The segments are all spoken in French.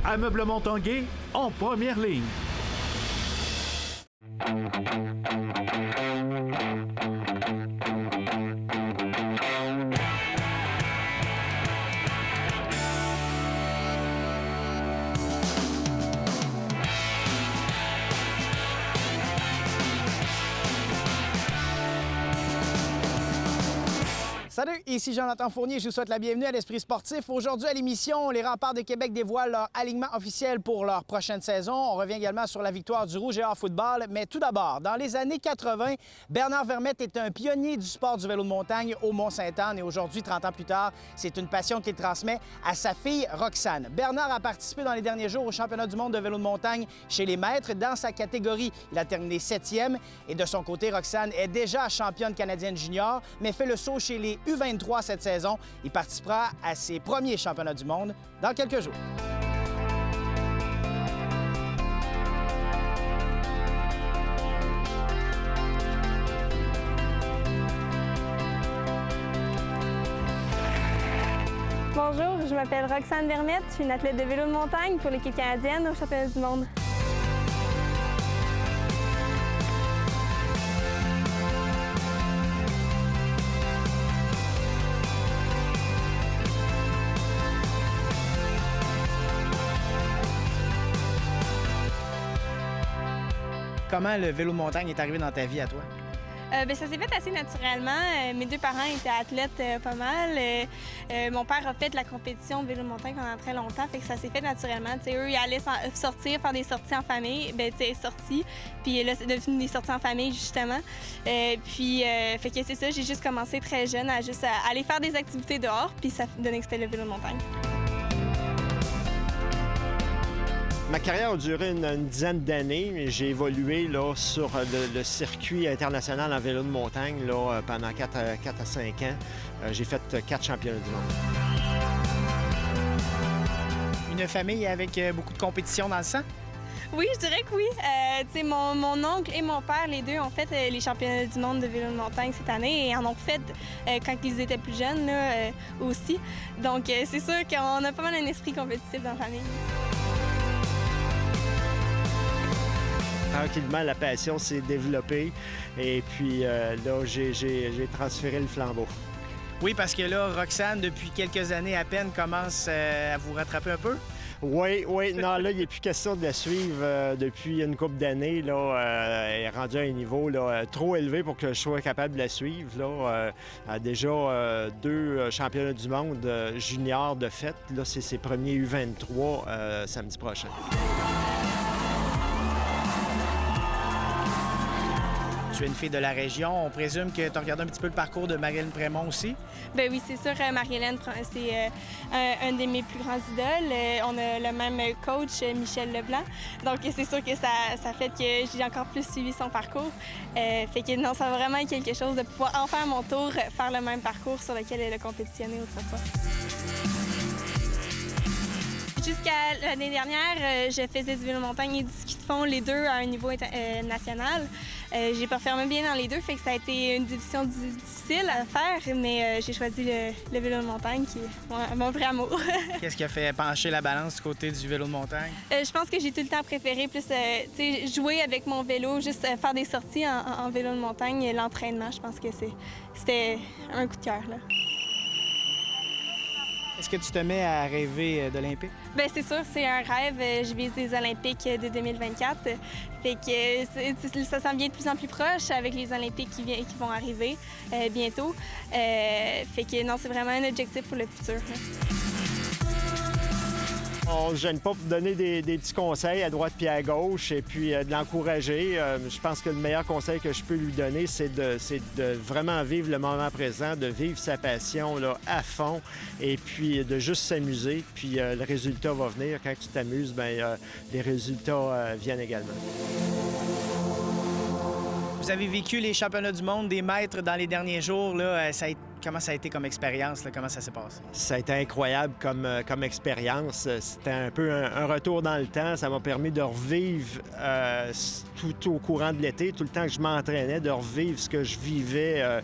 Ameublement Tanguay en première ligne. Salut, ici Jonathan Fournier, je vous souhaite la bienvenue à l'Esprit sportif. Aujourd'hui à l'émission, les Remparts de Québec dévoilent leur alignement officiel pour leur prochaine saison. On revient également sur la victoire du Rouge et Or football. Mais tout d'abord, dans les années 80, Bernard Vermette était un pionnier du sport du vélo de montagne au Mont-Sainte-Anne. Et aujourd'hui, 30 ans plus tard, c'est une passion qu'il transmet à sa fille Roxane. Bernard a participé dans les derniers jours au championnat du monde de vélo de montagne chez les maîtres. Dans sa catégorie, il a terminé 7e. Et de son côté, Roxane est déjà championne canadienne junior, mais fait le saut chez les U23 cette saison. Il participera à ses premiers championnats du monde dans quelques jours. Bonjour, je m'appelle Roxane Vermette, je suis une athlète de vélo de montagne pour l'équipe canadienne au championnat du monde. Comment le vélo de montagne est arrivé dans ta vie à toi? Ça s'est fait assez naturellement. Mes deux parents étaient athlètes pas mal. Mon père a fait de la compétition de vélo de montagne pendant très longtemps, fait que ça s'est fait naturellement. T'sais, eux, ils allaient sortir, faire des sorties en famille. Sorties. Puis là, c'est devenu des sorties en famille, justement. Fait que c'est ça, j'ai juste commencé très jeune à juste aller faire des activités dehors, puis ça donnait que c'était le vélo de montagne. Ma carrière a duré une dizaine d'années. J'ai évolué là, sur le circuit international en vélo de montagne là, pendant 4 à 5 ans. J'ai fait 4 championnats du monde. Une famille avec beaucoup de compétition dans le sang? Oui, je dirais que oui. Mon oncle et mon père, les deux, ont fait les championnats du monde de vélo de montagne cette année et en ont fait quand ils étaient plus jeunes là, aussi. Donc, c'est sûr qu'on a pas mal un esprit compétitif dans la famille. Tranquillement, la passion s'est développée et puis là, j'ai transféré le flambeau. Oui, parce que là, Roxane, depuis quelques années à peine, commence à vous rattraper un peu? Oui. Non, là, il n'est plus question de la suivre depuis une couple d'années. Là, elle est rendue à un niveau là, trop élevé pour que je sois capable de la suivre. Là, elle a déjà 2 championnats du monde juniors de fait. Là, c'est ses premiers U23 samedi prochain. Tu es une fille de la région. On présume que tu as regardé un petit peu le parcours de Marie-Hélène Prémont aussi? Bien oui, c'est sûr. Marie-Hélène, c'est un de mes plus grands idoles. On a le même coach, Michel Leblanc. Donc, c'est sûr que ça fait que j'ai encore plus suivi son parcours. Fait que non, ça va vraiment être quelque chose de pouvoir enfin à mon tour faire le même parcours sur lequel elle a compétitionné autrefois. Jusqu'à l'année dernière, je faisais du vélo de montagne et du ski de fond, les deux à un niveau national. J'ai performé bien dans les deux, fait que ça a été une division difficile à faire, mais j'ai choisi le vélo de montagne qui est mon vrai amour. Qu'est-ce qui a fait pencher la balance du côté du vélo de montagne? Je pense que j'ai tout le temps préféré plus jouer avec mon vélo, juste faire des sorties en vélo de montagne, l'entraînement. Je pense que c'était un coup de cœur, là. Est-ce que tu te mets à rêver d'Olympique? Bien, c'est sûr, c'est un rêve. Je vise des Olympiques de 2024. Fait que ça s'en vient de plus en plus proche avec les Olympiques qui vont arriver bientôt. Fait que non, c'est vraiment un objectif pour le futur. On ne se gêne pas pour donner des petits conseils à droite puis à gauche et puis de l'encourager. Je pense que le meilleur conseil que je peux lui donner, c'est de vraiment vivre le moment présent, de vivre sa passion là, à fond et puis de juste s'amuser. Puis le résultat va venir. Quand tu t'amuses, bien, les résultats viennent également. Vous avez vécu les championnats du monde des maîtres dans les derniers jours. Là. Ça a comment ça a été comme expérience? Là? Comment ça s'est passé? Ça a été incroyable comme expérience. C'était un peu un retour dans le temps. Ça m'a permis de revivre tout au courant de l'été, tout le temps que je m'entraînais, de revivre ce que je vivais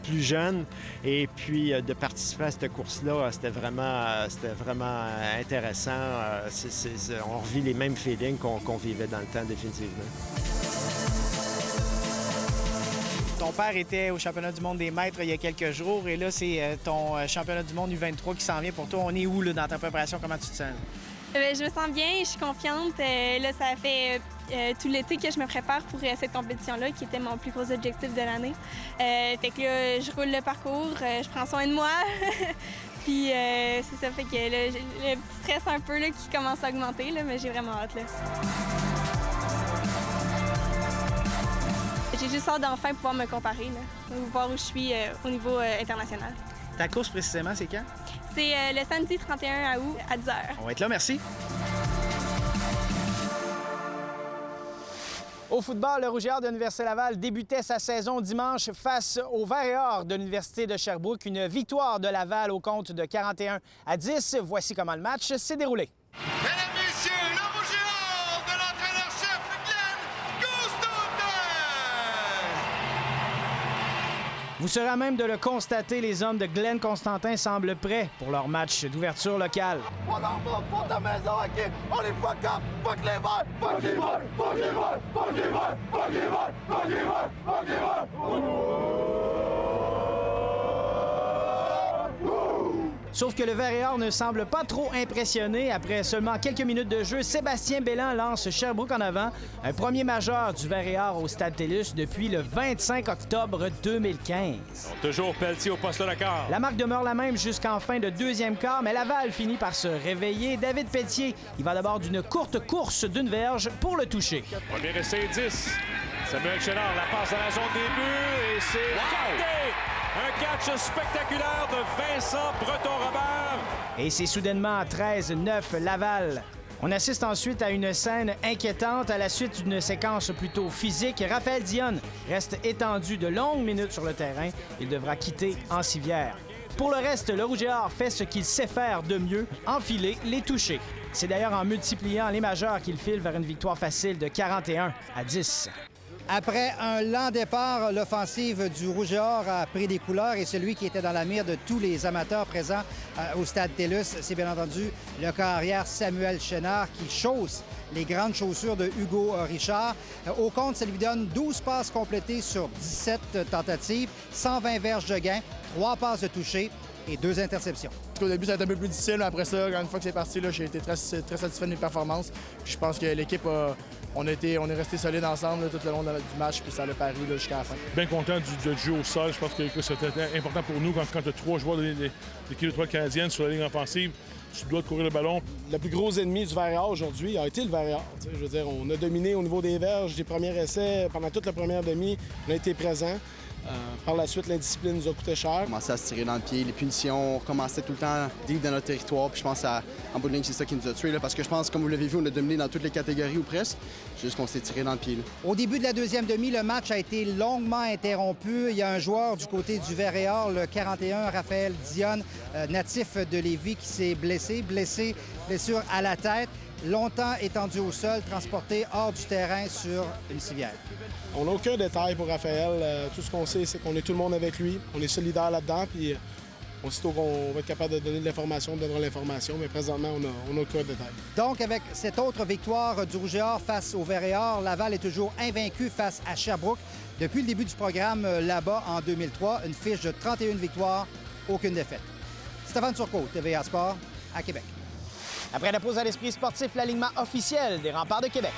plus jeune. Et puis de participer à cette course-là, c'était vraiment intéressant. On revit les mêmes feelings qu'on vivait dans le temps, définitivement. Ton père était au championnat du monde des maîtres il y a quelques jours et là, c'est ton championnat du monde U23 qui s'en vient pour toi. On est où là, dans ta préparation? Comment tu te sens? Je me sens bien, je suis confiante. Là, ça fait tout l'été que je me prépare pour cette compétition-là, qui était mon plus gros objectif de l'année. Fait que là, je roule le parcours, je prends soin de moi. Puis c'est ça, fait que là, j'ai le petit stress un peu là, qui commence à augmenter, là, mais j'ai vraiment hâte. Là. J'ai juste hâte d'enfin pouvoir me comparer, là, voir où je suis au niveau international. Ta course précisément, c'est quand? C'est le samedi 31 août à 10h. On va être là, merci. Au football, le Rouge et Or de l'Université Laval débutait sa saison dimanche face au Vert et Or de l'Université de Sherbrooke. Une victoire de Laval au compte de 41-10. Voici comment le match s'est déroulé. Mesdames, Messieurs, le Rouge et Or de l'entraîneur-chef Glenn Gustafson! Vous serez à même de le constater, les hommes de Glenn Constantin semblent prêts pour leur match d'ouverture locale. On en va ta maison, OK? On est fuck up! Fuck les balles! Fuck les balles! Fuck les balles! Fuck les balles! Fuck les balles! Fuck les balles! Fuck les balles! Sauf que le Vert et Or ne semble pas trop impressionné. Après seulement quelques minutes de jeu, Sébastien Bélan lance Sherbrooke en avant. Un premier majeur du Vert et Or au Stade TELUS depuis le 25 octobre 2015. Toujours Pelletier au poste de quart. La marque demeure la même jusqu'en fin de deuxième quart, mais Laval finit par se réveiller. David Pelletier, il va d'abord d'une courte course d'une verge pour le toucher. Premier essai 10. Samuel Chénard, la passe à la zone des buts et c'est capté! Un catch spectaculaire de Vincent Breton-Robert. Et c'est soudainement 13-9 Laval. On assiste ensuite à une scène inquiétante à la suite d'une séquence plutôt physique. Raphaël Dionne reste étendu de longues minutes sur le terrain. Il devra quitter en civière. Pour le reste, le Rouge et Or fait ce qu'il sait faire de mieux, enfiler les touchés. C'est d'ailleurs en multipliant les majeurs qu'il file vers une victoire facile de 41-10. Après un lent départ, l'offensive du Rouge et Or a pris des couleurs et celui qui était dans la mire de tous les amateurs présents au Stade TELUS, c'est bien entendu le carrière Samuel Chénard qui chausse les grandes chaussures de Hugo Richard. Au compte, ça lui donne 12 passes complétées sur 17 tentatives, 120 verges de gain, 3 passes de toucher et 2 interceptions. Au début, ça a été un peu plus difficile, mais après ça, une fois que c'est parti, j'ai été très satisfait de mes performances. Puis je pense que l'équipe on est resté solide ensemble tout le long du match, puis ça a paru jusqu'à la fin. Bien content du jeu au sol. Je pense que c'était important pour nous quand tu as 3 joueurs de l'équipe étoile canadienne sur la ligne offensive. Tu dois courir le ballon. Le plus gros ennemi du Vert et Or aujourd'hui a été le Vert et Or. Je veux dire, on a dominé au niveau des verges, des premiers essais. Pendant toute la première demi, on a été présents. Par la suite, l'indiscipline nous a coûté cher. On commençait à se tirer dans le pied, les punitions, on recommençait tout le temps deep dans notre territoire. Puis je pense en bout de ligne, c'est ça qui nous a tués. Parce que je pense, comme vous l'avez vu, on a dominé dans toutes les catégories ou presque. Juste qu'on s'est tiré dans le pied. Là. Au début de la deuxième demi, le match a été longuement interrompu. Il y a un joueur du côté du Vert et Or, le 41, Raphaël Dionne, natif de Lévis, qui s'est blessure à la tête. Longtemps étendu au sol, transporté hors du terrain sur une civière. On n'a aucun détail pour Raphaël. Tout ce qu'on sait, c'est qu'on est tout le monde avec lui. On est solidaires là-dedans, puis aussitôt qu'on va être capable de donner de l'information, on donnera l'information, mais présentement, on n'a aucun détail. Donc, avec cette autre victoire du Rouge et Or face au Vert et Or, Laval est toujours invaincu face à Sherbrooke. Depuis le début du programme là-bas en 2003, une fiche de 31 victoires, aucune défaite. Stéphane Turcot, TVA Sport, à Québec. Après la pause à l'Esprit sportif, l'alignement officiel des Remparts de Québec.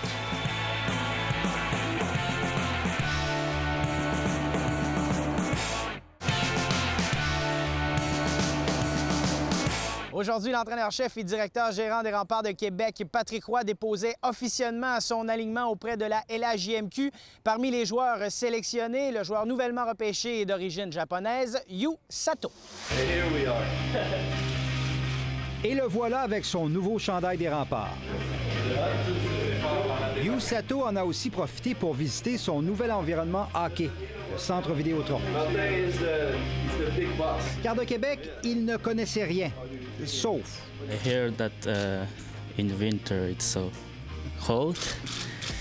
Aujourd'hui, l'entraîneur-chef et directeur gérant des Remparts de Québec, Patrick Roy, déposait officiellement son alignement auprès de la LHJMQ. Parmi les joueurs sélectionnés, le joueur nouvellement repêché et d'origine japonaise, Yu Sato. Here we are. Et le voilà avec son nouveau chandail des Remparts. Yu Sato en a aussi profité pour visiter son nouvel environnement hockey, le centre Vidéotron. Car de Québec, il ne connaissait rien, sauf... I hear that in winter it's so cold.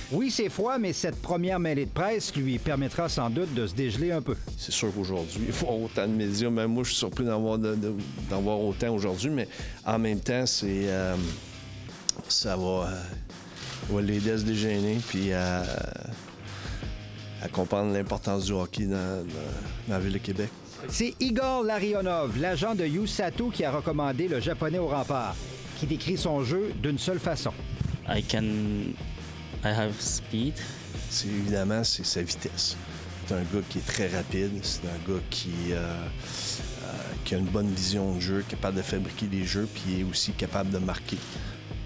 Oui, c'est froid, mais cette première mêlée de presse lui permettra sans doute de se dégeler un peu. C'est sûr qu'aujourd'hui, il faut avoir autant de médias. Même moi, je suis surpris d'en voir autant aujourd'hui, mais en même temps, ça va l'aider à se dégêner puis à comprendre l'importance du hockey dans la ville de Québec. C'est Igor Larionov, l'agent de Yu Sato, qui a recommandé le Japonais au rempart, qui décrit son jeu d'une seule façon. I have speed. Évidemment, c'est sa vitesse. C'est un gars qui est très rapide. C'est un gars qui a une bonne vision de jeu, capable de fabriquer des jeux, puis est aussi capable de marquer.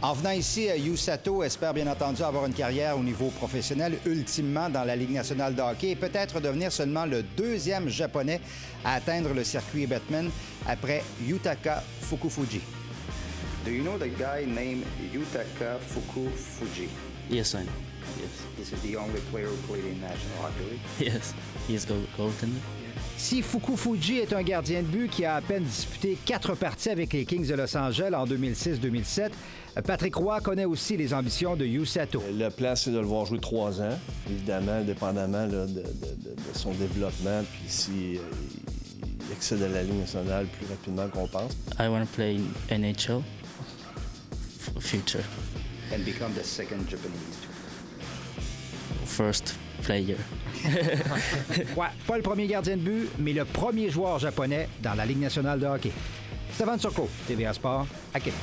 En venant ici, Yu Sato espère bien entendu avoir une carrière au niveau professionnel, ultimement dans la Ligue nationale de hockey, et peut-être devenir seulement le deuxième Japonais à atteindre le circuit Bettman après Yutaka Fukufuji. Do you know the guy named Yutaka Fukufuji? Yes, I know. Yes. This is the only player who played in National Hockey League? Yes, he's goaltender. Si Fukufuji est un gardien de but qui a à peine disputé 4 parties avec les Kings de Los Angeles en 2006-2007, Patrick Roy connaît aussi les ambitions de Yu Sato. Le plan, c'est de le voir jouer 3 ans, évidemment, dépendamment là, de son développement, puis s'il accède à la Ligue nationale plus rapidement qu'on pense. I want to play in NHL future. And become the second Japanese. First player. Ouais, pas le premier gardien de but, mais le premier joueur japonais dans la Ligue nationale de hockey. Stéphane Turcot, TVA Sport, à Québec.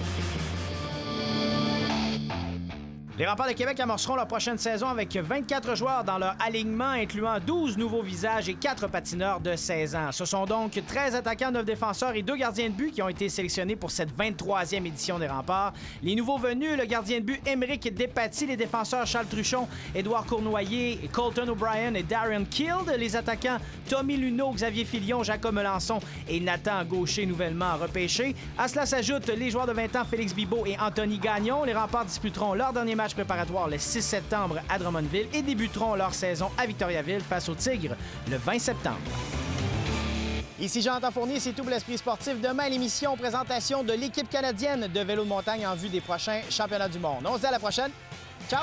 Les Remparts de Québec amorceront leur prochaine saison avec 24 joueurs dans leur alignement, incluant 12 nouveaux visages et 4 patineurs de 16 ans. Ce sont donc 13 attaquants, 9 défenseurs et 2 gardiens de but qui ont été sélectionnés pour cette 23e édition des Remparts. Les nouveaux venus, le gardien de but Émeric Despatie, les défenseurs Charles Truchon, Édouard Cournoyer, Colton O'Brien et Darren Kield, les attaquants Tommy Luneau, Xavier Filion, Jacob Melançon et Nathan Gaucher, nouvellement repêchés. À cela s'ajoutent les joueurs de 20 ans Félix Bibeau et Anthony Gagnon. Les Remparts disputeront leur dernier match préparatoire le 6 septembre à Drummondville et débuteront leur saison à Victoriaville face aux Tigres le 20 septembre. Ici Jonathan Fournier, c'est tout pour l'Esprit sportif. Demain, l'émission présentation de l'équipe canadienne de vélo de montagne en vue des prochains championnats du monde. On se dit à la prochaine. Ciao!